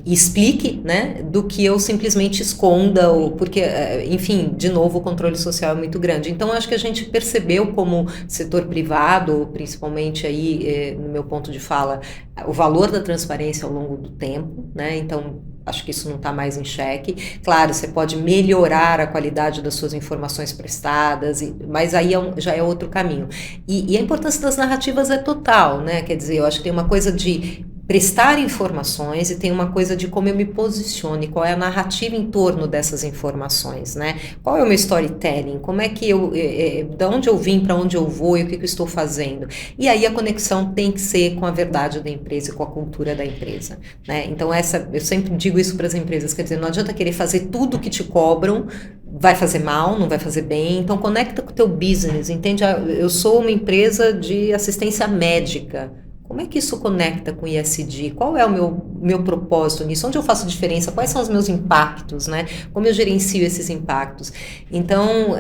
e explique, né? Do que eu simplesmente esconda, porque, enfim, de novo, o controle social é muito grande. Então, acho que a gente percebeu como setor privado, principalmente aí, no meu ponto de fala, o valor da transparência ao longo do tempo, né? Então, acho que isso não está mais em xeque. Claro, você pode melhorar a qualidade das suas informações prestadas, mas aí já é outro caminho. E a importância das narrativas é total, né? Quer dizer, eu acho que tem uma coisa de prestar informações e tem uma coisa de como eu me posiciono, qual é a narrativa em torno dessas informações, né? Qual é o meu storytelling? Como é que de onde eu vim, para onde eu vou e o que eu estou fazendo? E aí a conexão tem que ser com a verdade da empresa e com a cultura da empresa, né? Então eu sempre digo isso para as empresas, quer dizer, não adianta querer fazer tudo que te cobram, vai fazer mal, não vai fazer bem, então conecta com o teu business, entende? Eu sou uma empresa de assistência médica. Como é que isso conecta com o ISD? Qual é o meu propósito nisso? Onde eu faço diferença? Quais são os meus impactos, né? Como eu gerencio esses impactos? Então,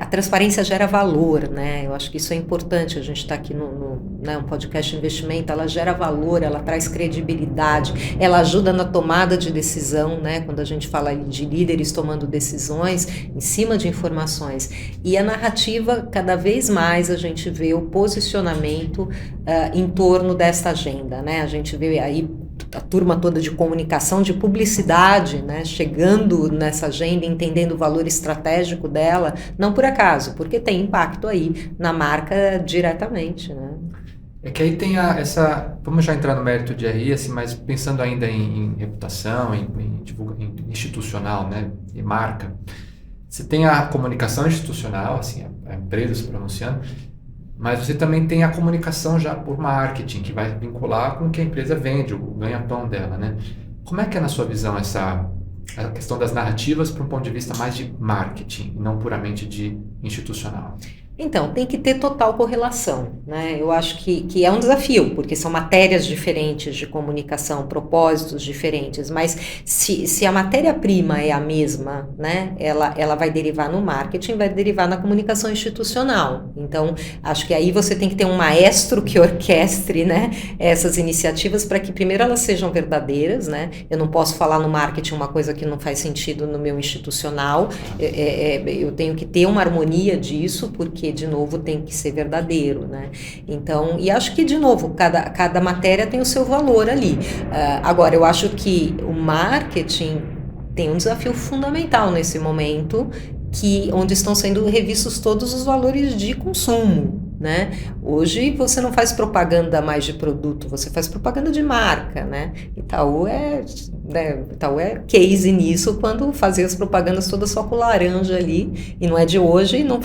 a transparência gera valor, né? Eu acho que isso é importante. A gente está aqui um podcast de investimento, ela gera valor, ela traz credibilidade, ela ajuda na tomada de decisão, né? Quando a gente fala de líderes tomando decisões em cima de informações. E a narrativa, cada vez mais a gente vê o posicionamento em torno desta agenda, né? A gente vê aí a turma toda de comunicação, de publicidade, né? Chegando nessa agenda, entendendo o valor estratégico dela, não por acaso, porque tem impacto aí na marca diretamente, né?
É que aí tem vamos já entrar no mérito de RI, assim, mas pensando ainda em reputação, em institucional, né? E marca. Você tem a comunicação institucional, assim, a empresa se pronunciando, mas você também tem a comunicação já por marketing, que vai vincular com o que a empresa vende, o ganha-pão dela, né? Como é que é, na sua visão, a questão das narrativas para um ponto de vista mais de marketing, e não puramente de institucional?
Então, tem que ter total correlação, né? Eu acho que é um desafio, porque são matérias diferentes de comunicação, propósitos diferentes, mas se a matéria-prima é a mesma, né? Ela vai derivar no marketing, vai derivar na comunicação institucional. Então, acho que aí você tem que ter um maestro que orquestre, né, essas iniciativas para que primeiro elas sejam verdadeiras, né? Eu não posso falar no marketing uma coisa que não faz sentido no meu institucional, eu tenho que ter uma harmonia disso, porque de novo tem que ser verdadeiro, né? Então, e acho que de novo cada matéria tem o seu valor ali. Agora, eu acho que o marketing tem um desafio fundamental nesse momento, onde estão sendo revistos todos os valores de consumo, né? Hoje você não faz propaganda mais de produto, você faz propaganda de marca, né? Itaú é case nisso, quando fazia as propagandas todas só com laranja ali, e não é de hoje, não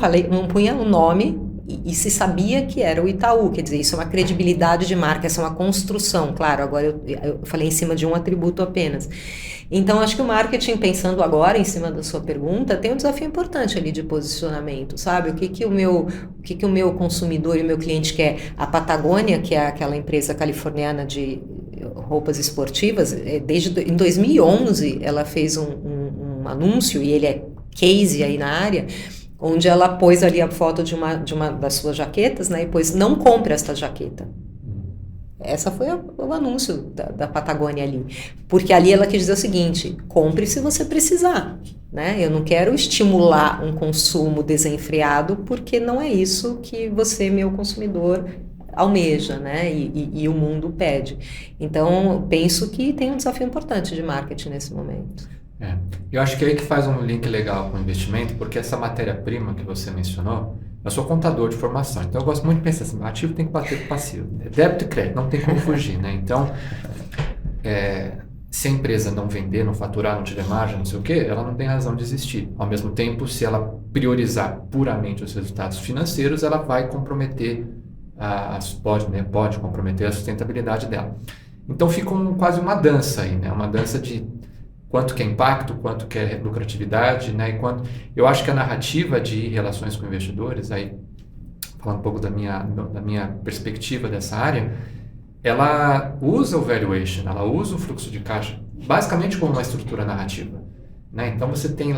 punha o nome e se sabia que era o Itaú, quer dizer, isso é uma credibilidade de marca, essa é uma construção, claro, agora eu falei em cima de um atributo apenas. Então, acho que o marketing, pensando agora em cima da sua pergunta, tem um desafio importante ali de posicionamento, sabe? O que o meu consumidor e o meu cliente quer? A Patagônia, que é aquela empresa californiana de roupas esportivas, em 2011 ela fez um anúncio, e ele é case aí na área, onde ela pôs ali a foto de uma das suas jaquetas, né? E pôs, não compre esta jaqueta. Essa foi o anúncio da Patagônia ali. Porque ali ela quis dizer o seguinte: compre se você precisar, né? Eu não quero estimular um consumo desenfreado, porque não é isso que você, meu consumidor, almeja, né? E o mundo pede. Então, penso que tem um desafio importante de marketing nesse momento.
Eu acho que é aí que faz um link legal com o investimento, porque essa matéria-prima que você mencionou, eu sou contador de formação, então eu gosto muito de pensar assim, ativo tem que bater com passivo, débito e crédito, não tem como fugir, né? Então, se a empresa não vender, não faturar, não tiver margem, não sei o quê, ela não tem razão de existir. Ao mesmo tempo, se ela priorizar puramente os resultados financeiros, ela vai comprometer, pode comprometer a sustentabilidade dela. Então fica quase uma dança aí, né? Uma dança de quanto que é impacto, quanto que é lucratividade, né? E eu acho que a narrativa de relações com investidores, aí falando um pouco da minha perspectiva dessa área, ela usa o valuation, ela usa o fluxo de caixa basicamente como uma estrutura narrativa, né? Então você tem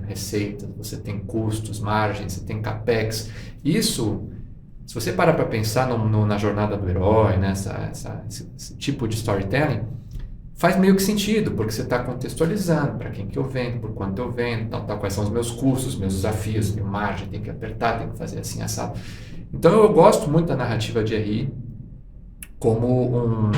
receitas, você tem custos, margens, você tem capex. Isso, se você parar para pensar na jornada do herói, né? Esse tipo de storytelling, faz meio que sentido, porque você está contextualizando para quem que eu vendo, por quanto eu vendo, quais são os meus custos, meus desafios, minha margem, tem que apertar, tem que fazer assim, assado. Então eu gosto muito da narrativa de RI como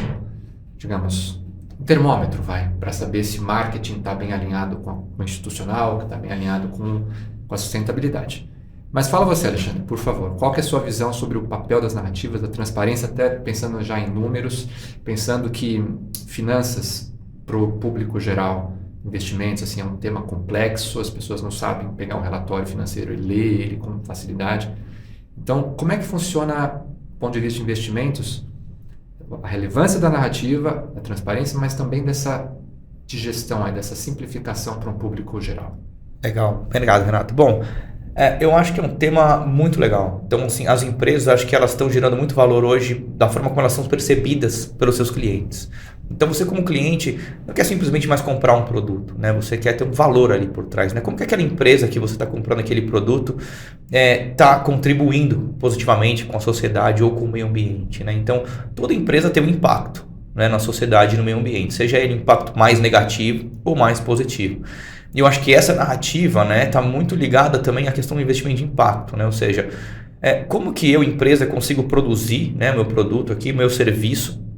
digamos, um termômetro, para saber se marketing está bem alinhado com o institucional, que está bem alinhado com a sustentabilidade. Mas fala você, Alexandre, por favor, qual que é a sua visão sobre o papel das narrativas, da transparência, até pensando já em números, pensando que finanças para o público geral, investimentos, assim, é um tema complexo, as pessoas não sabem pegar um relatório financeiro e ler ele com facilidade. Então, como é que funciona, do ponto de vista de investimentos, a relevância da narrativa, da transparência, mas também dessa digestão, dessa simplificação para um público geral?
Legal, obrigado, Renato. Bom, eu acho que é um tema muito legal. Então, assim, as empresas, acho que elas estão gerando muito valor hoje da forma como elas são percebidas pelos seus clientes. Então, você como cliente não quer simplesmente mais comprar um produto, né? Você quer ter um valor ali por trás, né? Como que aquela empresa que você está comprando aquele produto está contribuindo positivamente com a sociedade ou com o meio ambiente, né? Então, toda empresa tem um impacto, né, na sociedade e no meio ambiente, seja ele um impacto mais negativo ou mais positivo. E eu acho que essa narrativa, né, está muito ligada também à questão do investimento de impacto, né? Ou seja, como que eu, empresa, consigo produzir, né, meu produto aqui, meu serviço,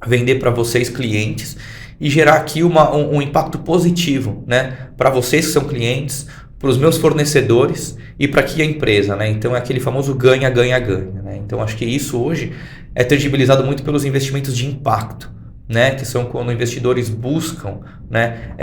vender para vocês, clientes, e gerar aqui um impacto positivo, né, para vocês que são clientes, para os meus fornecedores e para aqui a empresa, né? Então é aquele famoso ganha, ganha, ganha, né? Então acho que isso hoje é tangibilizado muito pelos investimentos de impacto, né, que são quando investidores buscam, né,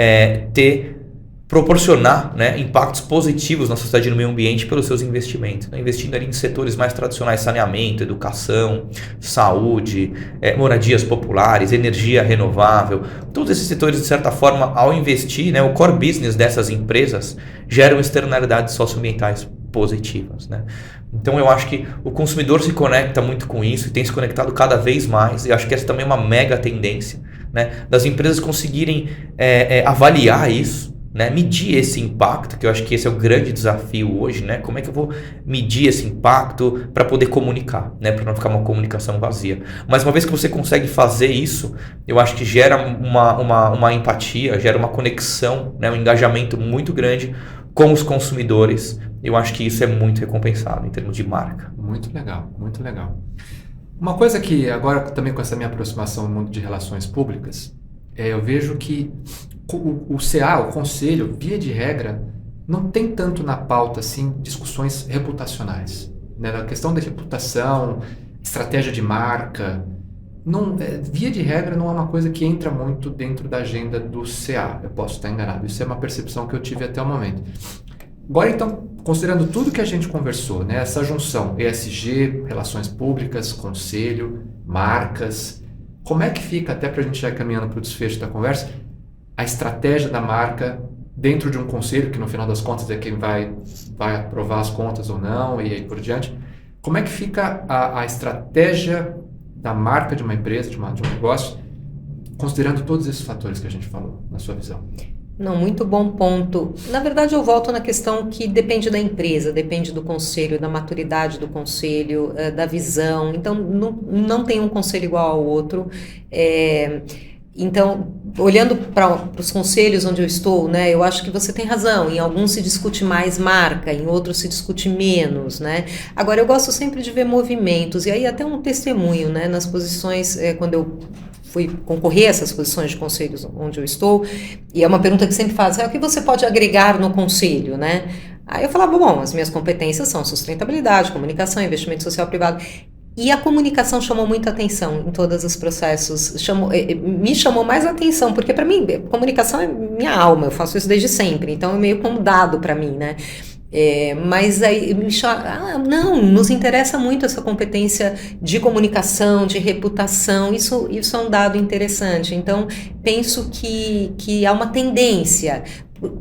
proporcionar, né, impactos positivos na sociedade e no meio ambiente pelos seus investimentos, né? Investindo ali em setores mais tradicionais, saneamento, educação, saúde, moradias populares, energia renovável. Todos esses setores, de certa forma, ao investir, né, o core business dessas empresas geram externalidades socioambientais positivas, né? Então eu acho que o consumidor se conecta muito com isso e tem se conectado cada vez mais, e acho que essa também é uma mega tendência, né, das empresas conseguirem avaliar isso, né, medir esse impacto, que eu acho que esse é o grande desafio hoje, né? Como é que eu vou medir esse impacto para poder comunicar, né? Para não ficar uma comunicação vazia. Mas uma vez que você consegue fazer isso, eu acho que gera uma empatia, gera uma conexão, né? Um engajamento muito grande com os consumidores. Eu acho que isso é muito recompensado em termos de marca.
Muito legal, muito legal. Uma coisa que agora também com essa minha aproximação no mundo de relações públicas, eu vejo que o CA, o conselho, via de regra, não tem tanto na pauta assim discussões reputacionais, né? A questão da reputação, estratégia de marca, via de regra não é uma coisa que entra muito dentro da agenda do CA. Eu posso estar enganado, isso é uma percepção que eu tive até o momento. Agora então, considerando tudo que a gente conversou, né? Essa junção ESG, relações públicas, conselho, marcas, como é que fica, até para a gente já ir caminhando para o desfecho da conversa, a estratégia da marca dentro de um conselho, que no final das contas é quem vai aprovar as contas ou não, e aí por diante. Como é que fica a estratégia da marca de uma empresa, de um negócio, considerando todos esses fatores que a gente falou, na sua visão?
Não, muito bom ponto. Na verdade, eu volto na questão que depende da empresa, depende do conselho, da maturidade do conselho, da visão. Então, não tem um conselho igual ao outro. Então, olhando para os conselhos onde eu estou, né, eu acho que você tem razão. Em alguns se discute mais marca, em outros se discute menos, né? Agora, eu gosto sempre de ver movimentos, e aí até um testemunho, né, nas posições, quando eu fui concorrer a essas posições de conselhos onde eu estou, e é uma pergunta que sempre faz, o que você pode agregar no conselho, né? Aí eu falava, bom, as minhas competências são sustentabilidade, comunicação, investimento social privado. E a comunicação chamou muita atenção em todos os processos, me chamou mais atenção, porque para mim, comunicação é minha alma, eu faço isso desde sempre, então é meio como dado para mim, né? Mas aí me chama, não, nos interessa muito essa competência de comunicação, de reputação, isso é um dado interessante. Então, penso que há uma tendência,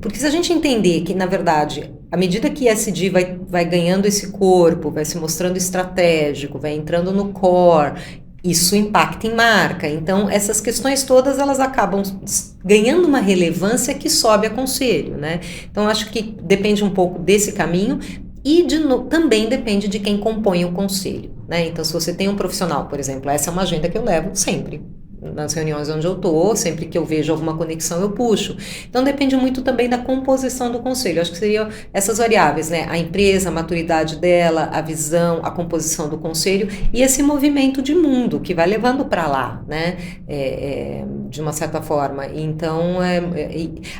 porque se a gente entender que, na verdade, à medida que ESG vai ganhando esse corpo, vai se mostrando estratégico, vai entrando no core, isso impacta em marca. Então, essas questões todas, elas acabam ganhando uma relevância que sobe a conselho, né? Então, acho que depende um pouco desse caminho e também depende de quem compõe o conselho, né? Então, se você tem um profissional, por exemplo, essa é uma agenda que eu levo sempre. Nas reuniões onde eu estou, sempre que eu vejo alguma conexão eu puxo. Então depende muito também da composição do conselho. Acho que seriam essas variáveis, né? A empresa, a maturidade dela, a visão, a composição do conselho e esse movimento de mundo que vai levando para lá, né? De uma certa forma. Então,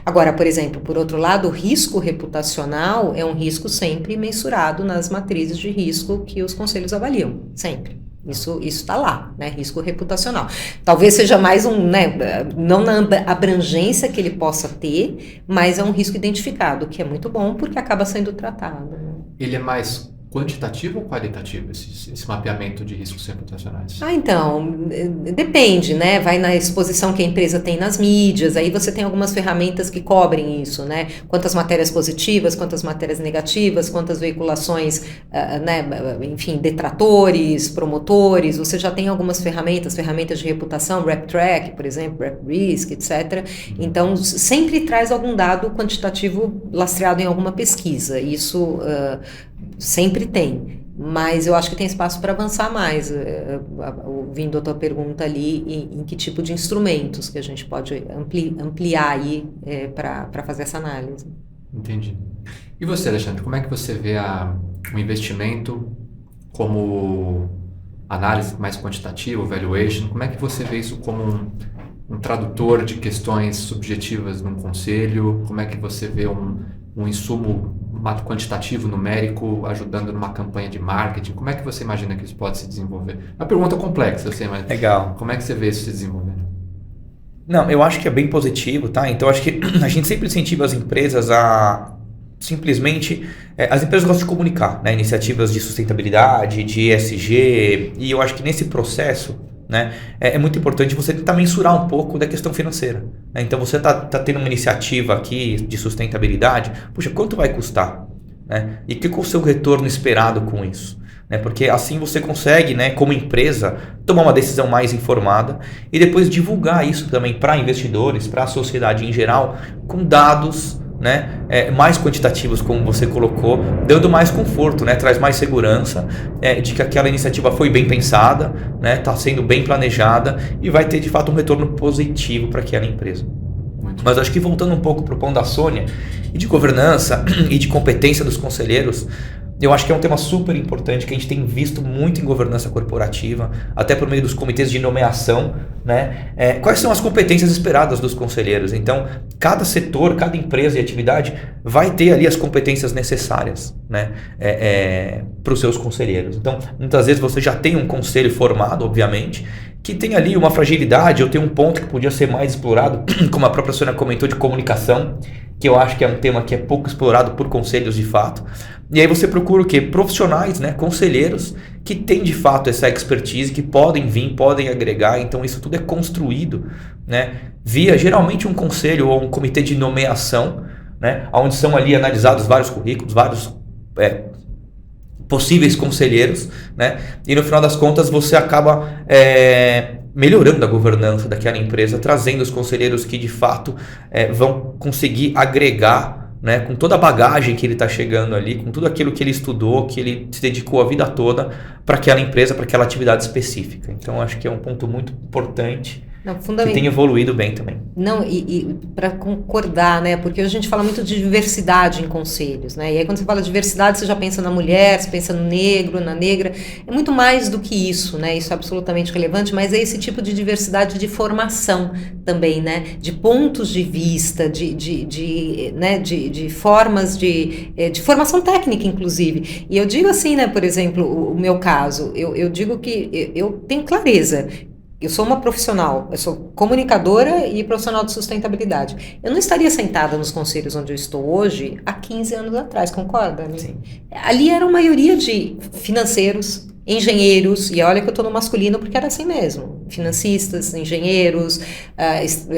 agora, por exemplo, por outro lado, o risco reputacional é um risco sempre mensurado nas matrizes de risco que os conselhos avaliam, sempre. Isso está lá, né? Risco reputacional. Talvez seja mais né? Não na abrangência que ele possa ter, mas é um risco identificado, que é muito bom porque acaba sendo tratado. Né?
Ele é mais quantitativo ou qualitativo, esse mapeamento de riscos reputacionais?
Então, depende, né? Vai na exposição que a empresa tem nas mídias, aí você tem algumas ferramentas que cobrem isso, né? Quantas matérias positivas, quantas matérias negativas, quantas veiculações, né? Enfim, detratores, promotores, você já tem algumas ferramentas de reputação, RepTrack, por exemplo, RepRisk, etc. Então, sempre traz algum dado quantitativo lastreado em alguma pesquisa, isso sempre tem, mas eu acho que tem espaço para avançar mais, ouvindo a tua pergunta ali, em que tipo de instrumentos que a gente pode ampliar aí para fazer essa análise.
Entendi. E você, Alexandre, como é que você vê o investimento como análise mais quantitativa, valuation? Como é que você vê isso como um tradutor de questões subjetivas num conselho? Como é que você vê um insumo quantitativo, numérico, ajudando numa campanha de marketing? Como é que você imagina que isso pode se desenvolver? É uma pergunta complexa, eu sei, mas
legal.
Como é que você vê isso se desenvolvendo?
Não, eu acho que é bem positivo, tá? Então, acho que a gente sempre incentiva as empresas a simplesmente... as empresas gostam de comunicar, né? Iniciativas de sustentabilidade, de ESG, e eu acho que nesse processo, né, é muito importante você tentar mensurar um pouco da questão financeira, né? Então você tá tendo uma iniciativa aqui de sustentabilidade, puxa, quanto vai custar, né? E que é o seu retorno esperado com isso, né? Porque assim você consegue, né, como empresa, tomar uma decisão mais informada e depois divulgar isso também para investidores, para a sociedade em geral, com dados, né, mais quantitativos, como você colocou, dando mais conforto, né, traz mais segurança de que aquela iniciativa foi bem pensada, né, está sendo bem planejada e vai ter de fato um retorno positivo para aquela empresa. Mas acho que voltando um pouco para o ponto da Sônia, e de governança e de competência dos conselheiros, eu acho que é um tema super importante que a gente tem visto muito em governança corporativa, até por meio dos comitês de nomeação, né? Quais são as competências esperadas dos conselheiros? Então, cada setor, cada empresa e atividade vai ter ali as competências necessárias, né? Para os seus conselheiros. Então, muitas vezes você já tem um conselho formado, obviamente, que tem ali uma fragilidade ou tem um ponto que podia ser mais explorado, como a própria Sônia comentou, de comunicação, que eu acho que é um tema que é pouco explorado por conselhos de fato. E aí você procura o quê? Profissionais, né? Conselheiros que têm de fato essa expertise, que podem vir, podem agregar. Então isso tudo é construído, né, via geralmente um conselho ou um comitê de nomeação, né, onde são ali analisados vários currículos, vários possíveis conselheiros, né? E no final das contas você acaba melhorando a governança daquela empresa, trazendo os conselheiros que de fato vão conseguir agregar, né, com toda a bagagem que ele está chegando ali, com tudo aquilo que ele estudou, que ele se dedicou a vida toda para aquela empresa, para aquela atividade específica. Então acho que é um ponto muito importante.
Não,
que tem evoluído bem também.
Não, e para concordar, né? Porque a gente fala muito de diversidade em conselhos, né? E aí quando você fala de diversidade, você já pensa na mulher, você pensa no negro, na negra. É muito mais do que isso, né? Isso é absolutamente relevante, mas é esse tipo de diversidade de formação também, né? De pontos de vista, de formas de formação técnica, inclusive. E eu digo assim, né? Por exemplo, o meu caso, eu digo que eu tenho clareza. Eu sou uma profissional, eu sou comunicadora e profissional de sustentabilidade. Eu não estaria sentada nos conselhos onde eu estou hoje há 15 anos atrás, concorda? Né?
Sim.
Ali era uma maioria de financeiros, engenheiros, e olha que eu estou no masculino porque era assim mesmo, financistas, engenheiros,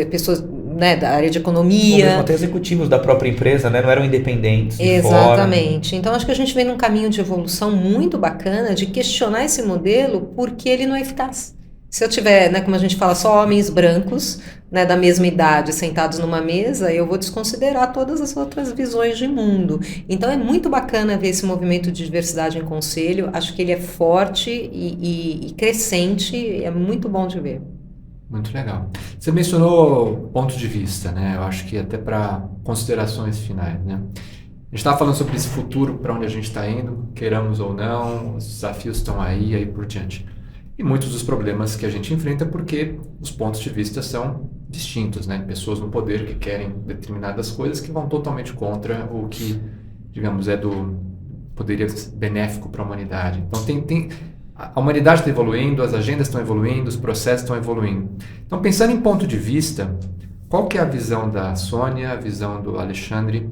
pessoas, né, da área de economia.
Ou mesmo até executivos da própria empresa, né? Não eram independentes.
Exatamente. Então acho que a gente vem num caminho de evolução muito bacana de questionar esse modelo porque ele não é eficaz. Se eu tiver, né, como a gente fala, só homens brancos, né, da mesma idade sentados numa mesa, eu vou desconsiderar todas as outras visões de mundo. Então é muito bacana ver esse movimento de diversidade em conselho, acho que ele é forte e crescente, é muito bom de ver.
Muito legal. Você mencionou ponto de vista, né? Eu acho que até para considerações finais, né? A gente estava falando sobre esse futuro, para onde a gente está indo, queiramos ou não, os desafios estão aí por diante. E muitos dos problemas que a gente enfrenta porque os pontos de vista são distintos, né? Pessoas no poder que querem determinadas coisas que vão totalmente contra o que, digamos, poderia ser benéfico para a humanidade. Então a humanidade está evoluindo, as agendas estão evoluindo, os processos estão evoluindo. Então, pensando em ponto de vista, qual que é a visão da Sônia, a visão do Alexandre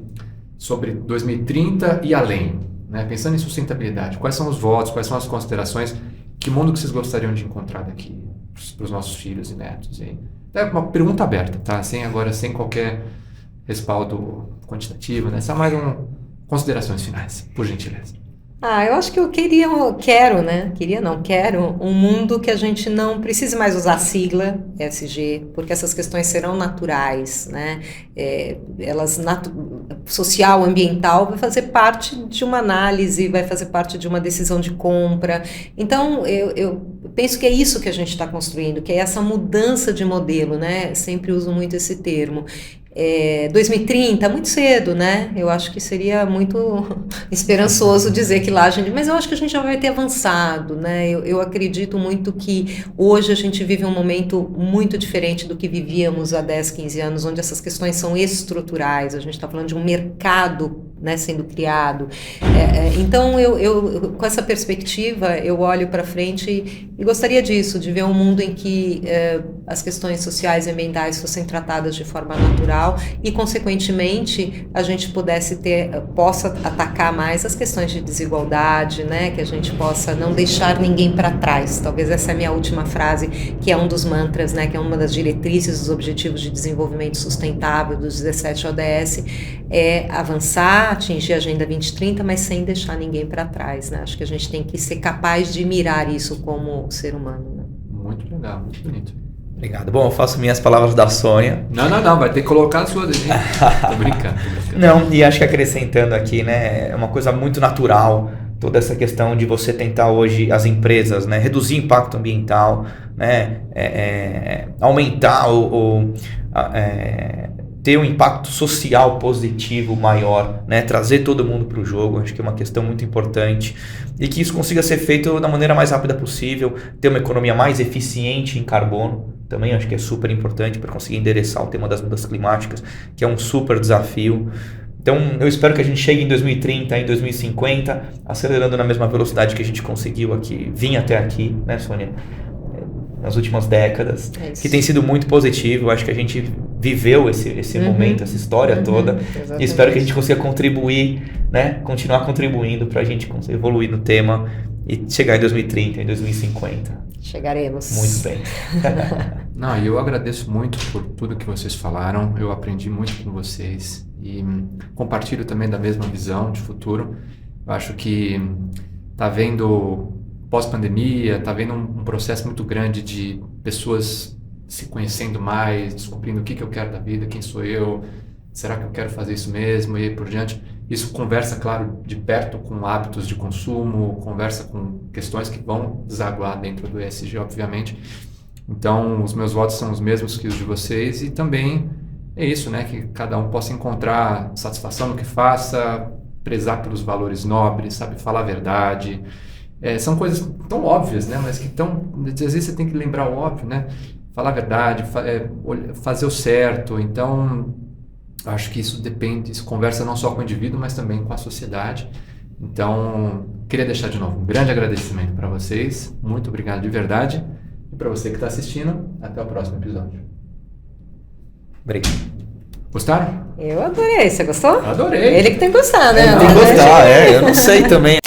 sobre 2030 e além? Né? Pensando em sustentabilidade, quais são os votos, quais são as considerações? Que mundo que vocês gostariam de encontrar daqui para os nossos filhos e netos? É uma pergunta aberta, tá? Sem qualquer respaldo quantitativo, né? Só mais considerações finais, por gentileza.
Eu acho que quero um mundo que a gente não precise mais usar a sigla ESG, porque essas questões serão naturais, né? Social, ambiental, vai fazer parte de uma análise, vai fazer parte de uma decisão de compra. Então, eu penso que é isso que a gente está construindo, que é essa mudança de modelo, né? Sempre uso muito esse termo. 2030, muito cedo, né? Eu acho que seria muito esperançoso dizer que lá a gente... Mas eu acho que a gente já vai ter avançado, né? Eu acredito muito que hoje a gente vive um momento muito diferente do que vivíamos há 10, 15 anos, onde essas questões são estruturais. A gente está falando de um mercado, né, sendo criado. Então, eu com essa perspectiva, eu olho para frente e gostaria disso, de ver um mundo em que as questões sociais e ambientais fossem tratadas de forma natural e, consequentemente, a gente possa atacar mais as questões de desigualdade, né? Que a gente possa não deixar ninguém para trás. Talvez essa é a minha última frase, que é um dos mantras, né? Que é uma das diretrizes dos Objetivos de Desenvolvimento Sustentável dos 17 ODS, é avançar, atingir a Agenda 2030, mas sem deixar ninguém para trás, né? Acho que a gente tem que ser capaz de mirar isso como ser humano, né?
Muito legal, muito bonito.
Obrigado. Bom, eu faço minhas palavras da Sônia.
Não, vai ter que colocar as suas. Tô brincando.
Não, e acho que acrescentando aqui, né, é uma coisa muito natural, toda essa questão de você tentar hoje, as empresas, né, reduzir o impacto ambiental, né, aumentar ter um impacto social positivo maior, né, trazer todo mundo para o jogo, acho que é uma questão muito importante e que isso consiga ser feito da maneira mais rápida possível, ter uma economia mais eficiente em carbono, também acho que é super importante para conseguir endereçar o tema das mudanças climáticas, que é um super desafio. Então, eu espero que a gente chegue em 2030, em 2050, acelerando na mesma velocidade que a gente conseguiu vir até aqui, né, Sônia? Nas últimas décadas, que tem sido muito positivo. Eu acho que a gente viveu esse momento, essa história toda,
exatamente.
E espero que a gente consiga contribuir, né, continuar contribuindo para a gente evoluir no tema e chegar em 2030, em 2050.
Chegaremos.
Muito bem.
Não, e eu agradeço muito por tudo que vocês falaram, eu aprendi muito com vocês e compartilho também da mesma visão de futuro. Eu acho que tá vendo pós-pandemia, está vendo um processo muito grande de pessoas se conhecendo mais, descobrindo o que eu quero da vida, quem sou eu, será que eu quero fazer isso mesmo, e aí por diante. Isso conversa, claro, de perto com hábitos de consumo, conversa com questões que vão desaguar dentro do ESG, obviamente. Então, os meus votos são os mesmos que os de vocês, e também é isso, né, que cada um possa encontrar satisfação no que faça, prezar pelos valores nobres, sabe, falar a verdade. São coisas tão óbvias, né, mas que às vezes você tem que lembrar o óbvio, né, falar a verdade, fazer o certo. Então, acho que isso depende, isso conversa não só com o indivíduo, mas também com a sociedade. Então, queria deixar de novo um grande agradecimento para vocês, muito obrigado de verdade, e para você que está assistindo, até o próximo episódio.
Obrigado.
Gostaram?
Eu adorei. Você gostou?
Adorei.
Ele que tem que gostar, né?
Tem que gostar, eu não sei também.